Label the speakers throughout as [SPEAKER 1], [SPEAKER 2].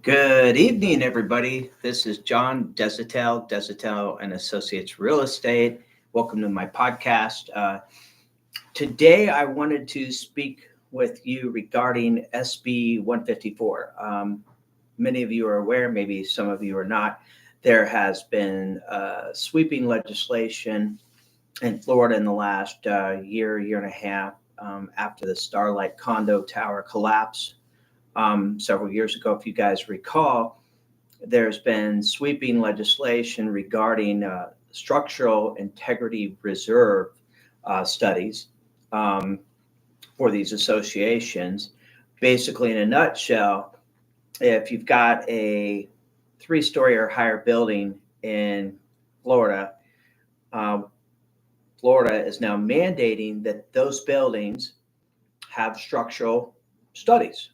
[SPEAKER 1] Good evening, everybody. This is John Desitel and Associates Real Estate. Welcome to my podcast. Today, I wanted to speak with you regarding SB 154. Many of you are aware, maybe some of you are not. There has been sweeping legislation in Florida in the last year and a half after the Starlight Condo Tower collapse. Several years ago, if you guys recall, there's been sweeping legislation regarding structural integrity reserve studies for these associations. Basically, in a nutshell, if you've got a 3-story or higher building in Florida, Florida is now mandating that those buildings have structural studies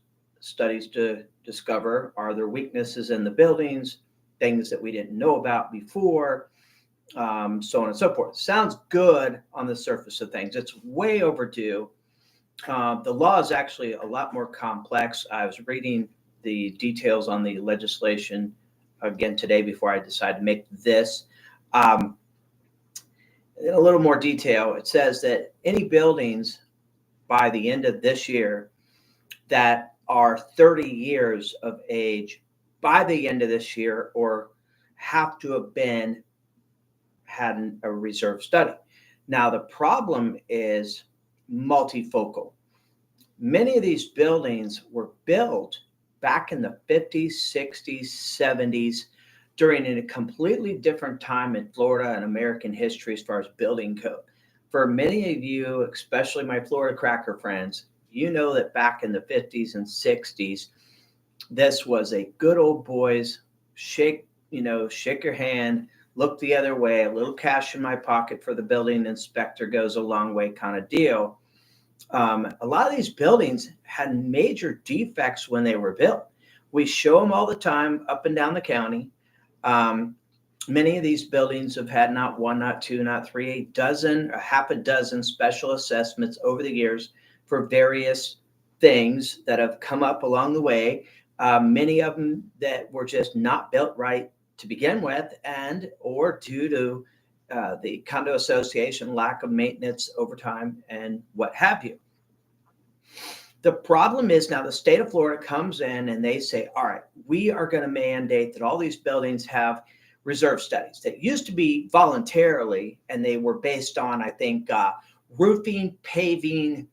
[SPEAKER 1] to discover, are there weaknesses in the buildings, things that we didn't know about before, so on and so forth. Sounds good on the surface of things. It's way overdue. The law is actually a lot more complex. I was reading the details on the legislation again today before I decided to make this. In a little more detail, it says that any buildings by the end of this year that are 30 years of age by the end of this year or have to have had a reserve study. Now, the problem is multifocal. Many of these buildings were built back in the 50s, 60s, 70s during a completely different time in Florida and American history as far as building code. For many of you, especially my Florida cracker friends, you know that back in the 50s and 60s, this was a good old boys shake your hand, look the other way, a little cash in my pocket for the building inspector goes a long way kind of deal. A lot of these buildings had major defects when they were built. We show them all the time up and down the county. Many of these buildings have had not one, not two, not three, a half a dozen special assessments over the years for various things that have come up along the way. Many of them that were just not built right to begin with, and or due to the condo association lack of maintenance over time and what have you. The problem is now the state of Florida comes in and they say, all right, we are going to mandate that all these buildings have reserve studies that used to be voluntarily, and they were based on, I think, roofing, paving,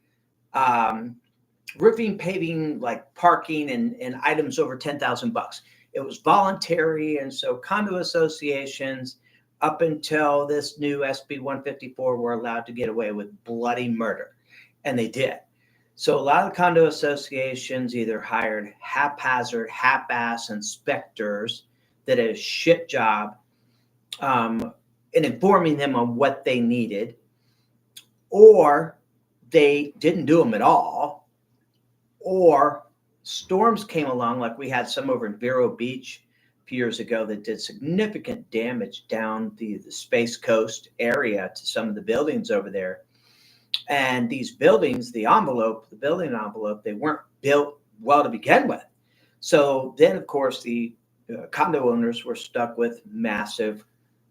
[SPEAKER 1] like parking and items over $10,000. It was voluntary, and so condo associations, up until this new SB 154, were allowed to get away with bloody murder, and they did. So a lot of condo associations either hired haphazard, half-ass inspectors that did a shit job in informing them on what they needed, or they didn't do them at all, or storms came along, like we had some over in Vero Beach a few years ago that did significant damage down the Space Coast area to some of the buildings over there. And these buildings, the building envelope, they weren't built well to begin with. So then, of course, the condo owners were stuck with massive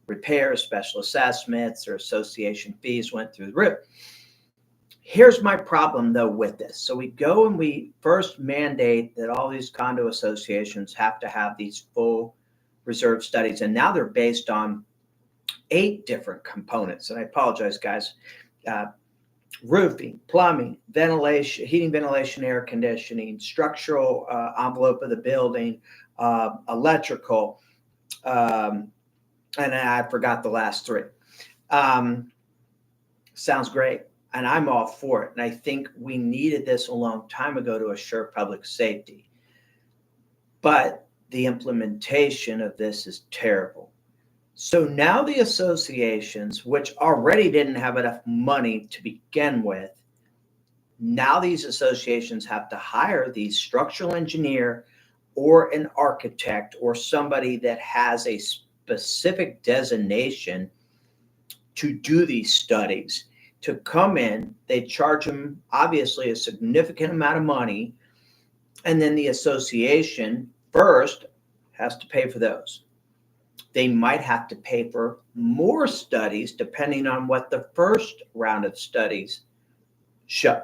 [SPEAKER 1] repairs, special assessments, or association fees went through the roof. Here's my problem, though, with this. So we go and we first mandate that all these condo associations have to have these full reserve studies. And now they're based on 8 different components. And I apologize, guys. Roofing, plumbing, ventilation, heating, ventilation, air conditioning, structural envelope of the building, electrical, and I forgot the last 3. Sounds great. And I'm all for it. And I think we needed this a long time ago to assure public safety. But the implementation of this is terrible. So now the associations, which already didn't have enough money to begin with, now these associations have to hire the structural engineer or an architect or somebody that has a specific designation to do these studies, to come in. They charge them obviously a significant amount of money, and then the association first has to pay for those. They might have to pay for more studies depending on what the first round of studies show.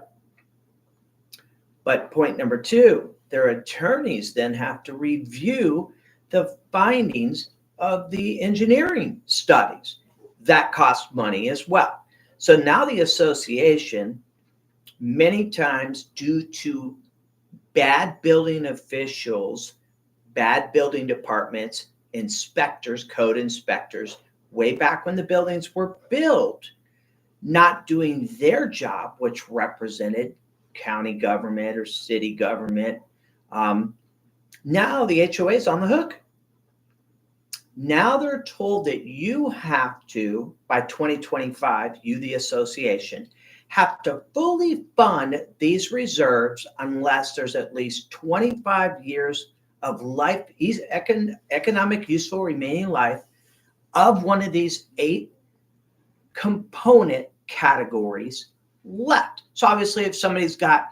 [SPEAKER 1] But point number two, their attorneys then have to review the findings of the engineering studies. That costs money as well. So now the association, many times due to bad building officials, bad building departments, inspectors, code inspectors, way back when the buildings were built, not doing their job, which represented county government or city government. Now the HOA is on the hook. Now they're told that you have to, by 2025, you, the association, have to fully fund these reserves unless there's at least 25 years of life, economic useful remaining life of one of these 8 component categories left. So obviously, if somebody's got,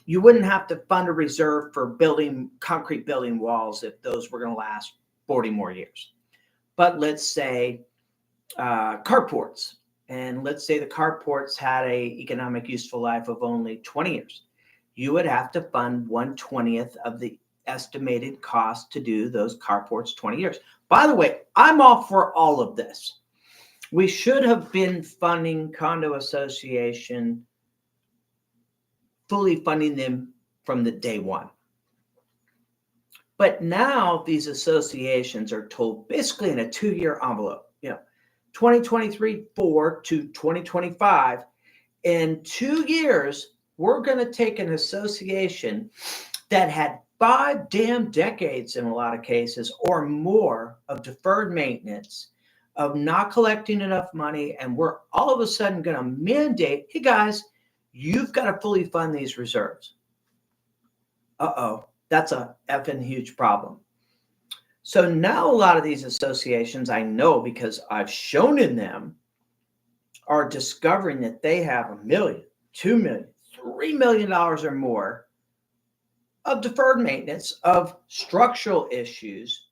[SPEAKER 1] you wouldn't have to fund a reserve for building concrete building walls if those were going to last 40 more years. But let's say carports, and let's say the carports had a economic useful life of only 20 years. You would have to fund 1/20th of the estimated cost to do those carports 20 years. By the way, I'm all for all of this. We should have been funding condo association, fully funding them from the day one. But now these associations are told basically in a 2-year envelope, 2023-4 to 2025. In 2 years, we're going to take an association that had 5 damn decades in a lot of cases or more of deferred maintenance, of not collecting enough money, and we're all of a sudden going to mandate, hey guys, you've got to fully fund these reserves. That's a effing huge problem. So now a lot of these associations, I know because I've shown in them, are discovering that they have $1 million, $2 million, $3 million or more of deferred maintenance, of structural issues.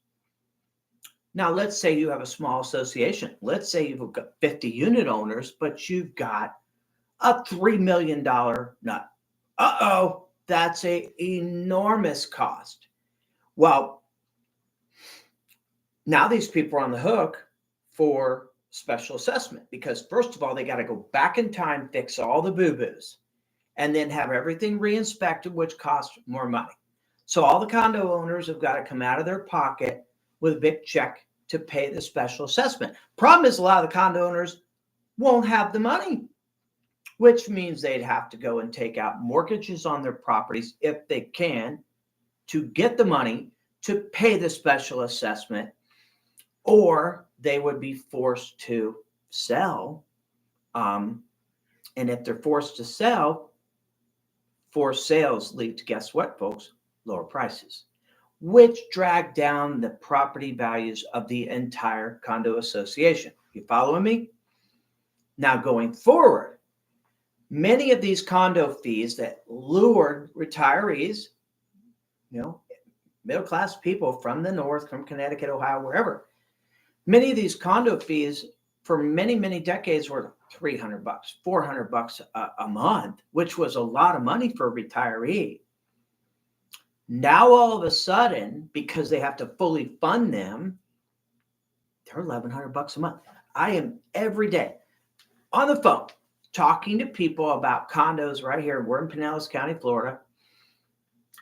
[SPEAKER 1] Now, let's say you have a small association. Let's say you've got 50 unit owners, but you've got a $3 million nut. That's an enormous cost. Well, now these people are on the hook for special assessment because, first of all, they got to go back in time, fix all the boo-boos, and then have everything re-inspected, which costs more money. So all the condo owners have got to come out of their pocket with a big check to pay the special assessment. Problem is, a lot of the condo owners won't have the money, which means they'd have to go and take out mortgages on their properties if they can to get the money to pay the special assessment, or they would be forced to sell. And if they're forced to sell, forced sales lead to, guess what, folks? Lower prices, which drag down the property values of the entire condo association. You following me? Now, going forward, many of these condo fees that lured retirees, middle-class people from the north, from Connecticut, Ohio, wherever, many of these condo fees for many, many decades were $300, $400 a month, which was a lot of money for a retiree. Now, all of a sudden, because they have to fully fund them, they're $1,100 a month. I am every day on the phone talking to people about condos right here. We're in Pinellas County, Florida.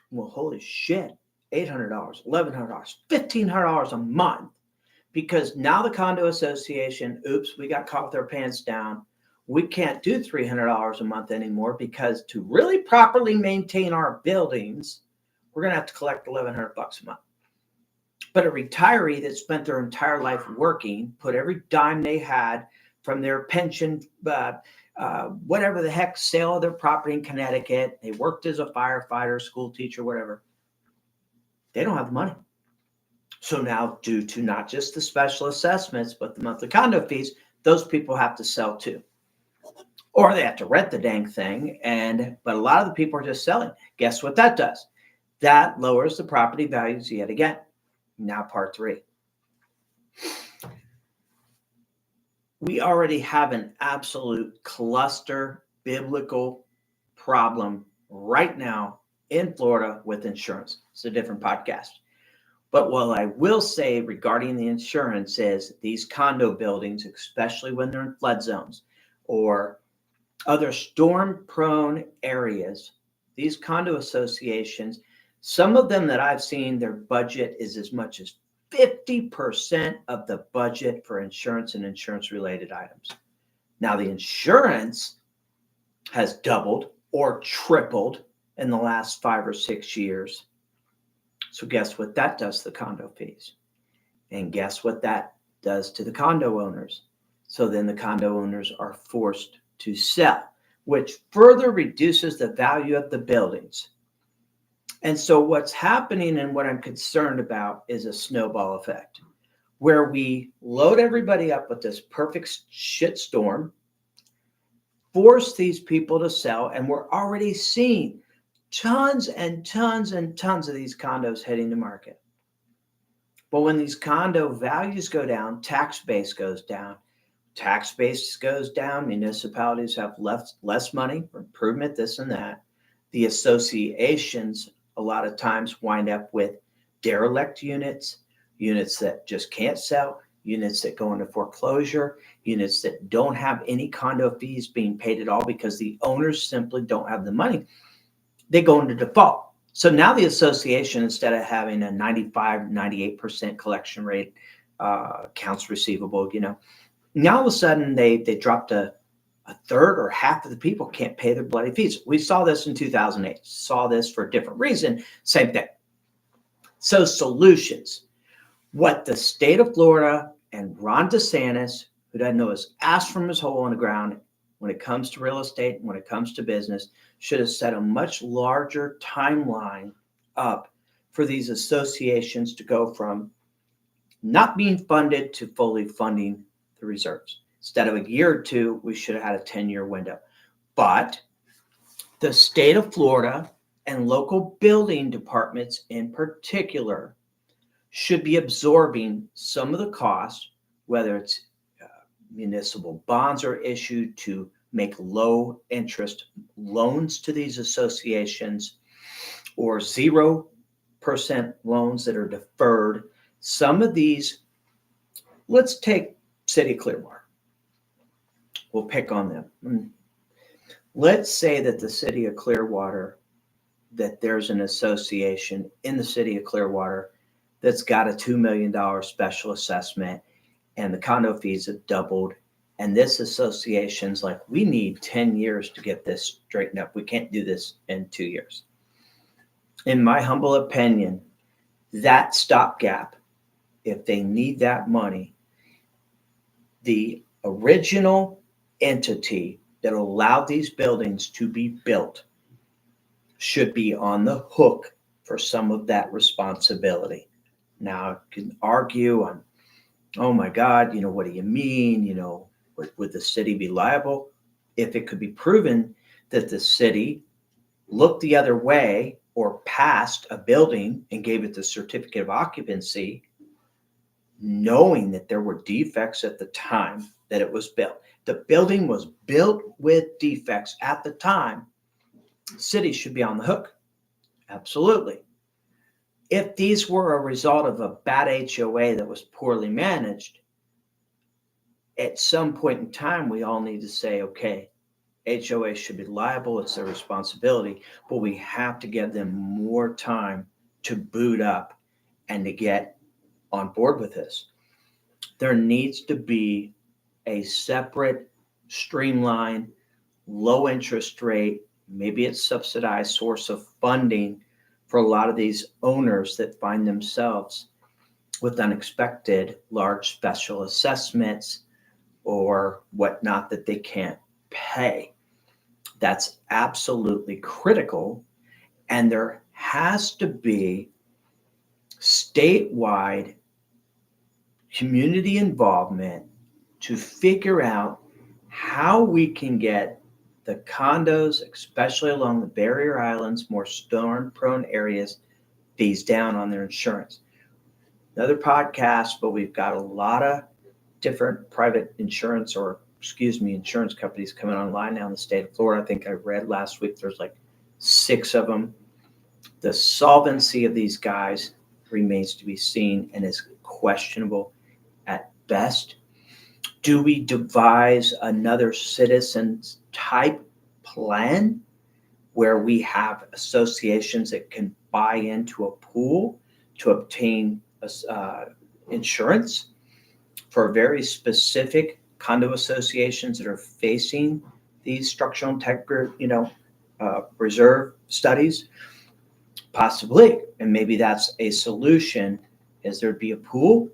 [SPEAKER 1] Well, holy shit, $800, $1,100, $1,500 a month, because now the condo association, we got caught with our pants down. We can't do $300 a month anymore because to really properly maintain our buildings, we're going to have to collect $1,100 a month. But a retiree that spent their entire life working, put every dime they had from their pension, whatever the heck, sale of their property in Connecticut, they worked as a firefighter, school teacher, whatever, they don't have the money. So now, due to not just the special assessments, but the monthly condo fees, those people have to sell too. Or they have to rent the dang thing. But a lot of the people are just selling. Guess what that does? That lowers the property values yet again. Now, part three. We already have an absolute cluster biblical problem right now in Florida with insurance. It's a different podcast. But what I will say regarding the insurance is these condo buildings, especially when they're in flood zones or other storm prone areas, these condo associations, some of them that I've seen, their budget is as much as 50% of the budget for insurance and insurance related items. Now, the insurance has doubled or tripled in the last 5 or 6 years. So, guess what that does to the condo fees? And guess what that does to the condo owners? So then the condo owners are forced to sell, which further reduces the value of the buildings. And so what's happening and what I'm concerned about is a snowball effect where we load everybody up with this perfect shit storm, force these people to sell, and we're already seeing tons and tons and tons of these condos hitting the market. But when these condo values go down, tax base goes down. Tax base goes down, municipalities have less money for improvement, this and that. The associations a lot of times wind up with derelict units, units that just can't sell, units that go into foreclosure, units that don't have any condo fees being paid at all because the owners simply don't have the money. They go into default. So now the association, instead of having a 95, 98% collection rate, accounts receivable, now all of a sudden they dropped a third or half of the people can't pay their bloody fees. We saw this in 2008, saw this for a different reason, same thing. So solutions, what the state of Florida and Ron DeSantis, who doesn't know his ass from his hole on the ground when it comes to real estate and when it comes to business, should have set a much larger timeline up for these associations to go from not being funded to fully funding the reserves. Instead of a year or two, we should have had a 10-year window. But the state of Florida and local building departments in particular should be absorbing some of the costs, whether it's municipal bonds are issued to make low interest loans to these associations or 0% loans that are deferred. Some of these, let's take City of Clearwater. We'll pick on them. Let's say that the City of Clearwater, that there's an association in the City of Clearwater that's got a $2 million special assessment and the condo fees have doubled. And this association's like, we need 10 years to get this straightened up. We can't do this in 2 years. In my humble opinion, that stopgap, if they need that money, the original entity that allowed these buildings to be built should be on the hook for some of that responsibility. Now, you can argue on, oh my God, what do you mean? Would the city be liable? If it could be proven that the city looked the other way or passed a building and gave it the certificate of occupancy, knowing that there were defects at the time that it was built. The building was built with defects at the time. Cities should be on the hook. Absolutely. If these were a result of a bad HOA that was poorly managed, at some point in time, we all need to say, okay, HOA should be liable. It's their responsibility, but we have to give them more time to boot up and to get on board with this. There needs to be a separate, streamlined, low interest rate, maybe it's subsidized source of funding for a lot of these owners that find themselves with unexpected large special assessments or whatnot that they can't pay. That's absolutely critical. And there has to be statewide community involvement to figure out how we can get the condos, especially along the barrier islands, more storm-prone areas, these down on their insurance. Another podcast, but we've got a lot of different private insurance insurance companies coming online now in the state of Florida. I think I read last week there's like 6 of them. The solvency of these guys remains to be seen and is questionable at best. Do we devise another citizens type plan where we have associations that can buy into a pool to obtain insurance for very specific condo associations that are facing these structural integrity, reserve studies? Possibly. And maybe that's a solution, is there'd be a pool.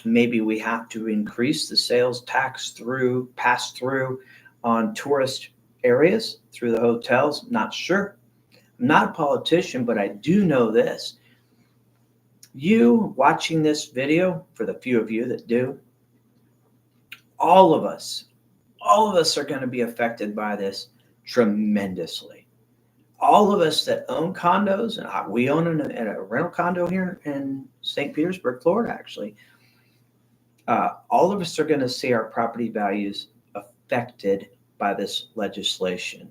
[SPEAKER 1] Maybe we have to increase the sales tax pass through on tourist areas through the hotels. Not sure. I'm not a politician, but I do know this. You watching this video, for the few of you that do, all of us are going to be affected by this tremendously. All of us that own condos, and we own a rental condo here in St. Petersburg, Florida, actually. All of us are going to see our property values affected by this legislation.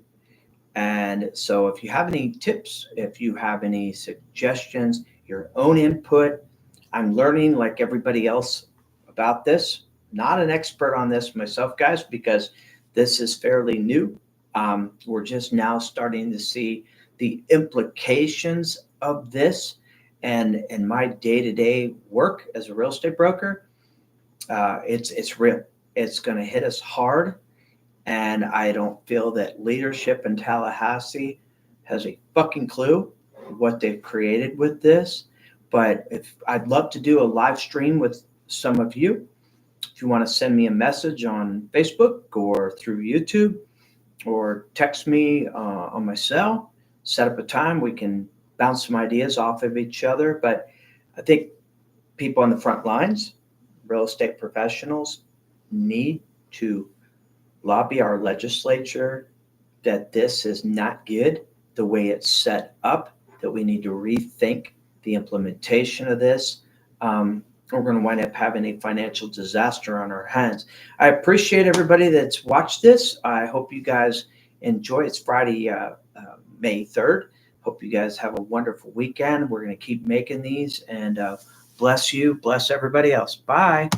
[SPEAKER 1] And so if you have any tips, if you have any suggestions, your own input, I'm learning like everybody else about this. Not an expert on this myself, guys, because this is fairly new. We're just now starting to see the implications of this. And in my day-to-day work as a real estate broker, it's real. It's going to hit us hard. And I don't feel that leadership in Tallahassee has a fucking clue what they've created with this. But I'd love to do a live stream with some of you. If you want to send me a message on Facebook or through YouTube, or text me on my cell, set up a time, we can bounce some ideas off of each other. But I think people on the front lines, real estate professionals, need to lobby our legislature that this is not good the way it's set up, that we need to rethink the implementation of this. We're going to wind up having a financial disaster on our hands. I appreciate everybody that's watched this. I hope you guys enjoy. It's Friday, May 3rd. Hope you guys have a wonderful weekend. We're going to keep making these, and bless you. Bless everybody else. Bye.